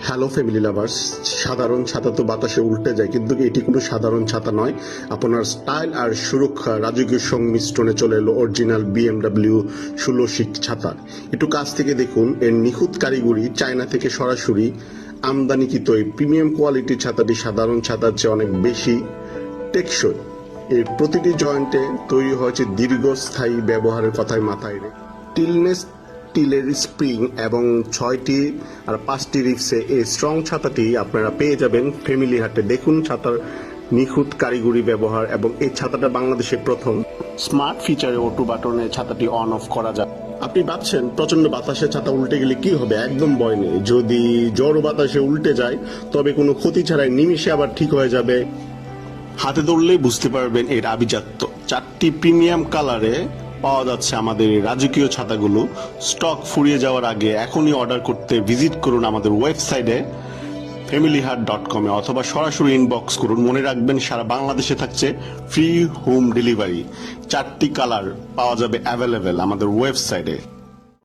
Hello family lovers. সাধারণ ছাতা তো বাতাসে উল্টে যায়, কিন্তু এটি কোনো সাধারণ ছাতা নয়। আপনার স্টাইল আর সুরক্ষা রাজকীয় সংমিশ্রণে চলে এলো অরিজিনাল BMW 16 সিট ছাতা। একটু কাছ থেকে দেখুন, এর নিখুঁত কারিগরি, চায়না থেকে সরাসরি আমদানিকৃত এই প্রিমিয়াম কোয়ালিটির ছাতাটি সাধারণ ছাতার চেয়ে অনেক বেশি টেকসই। এর প্রতিটি জয়েন্টে তৈরি হয়েছে দীর্ঘস্থায়ী ব্যবহারের কথায় মাথায় রেখে টিলনেস স্টিলের স্প্রিং এবং 6টি আর 5টি রিপসে এই স্ট্রং ছাতাটি আপনারা পেয়ে যাবেন ফ্যামিলি হাটে। দেখুন ছাতার নিখুঁত কারিগরি ব্যবহার, এবং এই ছাতাটা বাংলাদেশে প্রথম স্মার্ট ফিচারে অটো বাটনে ছাতাটি অন অফ করা যায়। আপনি ভাবছেন প্রচন্ড বাতাসে ছাতা উল্টে গেলে কি হবে? একদম ভয় নেই। যদি ঝড় বাতাসে উল্টে যায় তবে কোনো ক্ষতি ছাড়াই নিমিষে আবার ঠিক হয়ে যাবে। হাতে ধরলেই বুঝতে পারবেন এর আভিজাত্য। 4টি প্রিমিয়াম কালারে পাওয়া যাচ্ছে আমাদের এই রাজকীয় ছাতাগুলো। স্টক ফুরিয়ে যাওয়ার আগে এখনই অর্ডার করতে ভিজিট করুন আমাদের ওয়েবসাইটে familyhut.com অথবা সরাসরি ইনবক্স করুন। মনে রাখবেন, সারা বাংলাদেশে থাকছে ফ্রি হোম ডেলিভারি। 4টি কালার পাওয়া যাবে অ্যাভেলেবেল আমাদের ওয়েবসাইটে।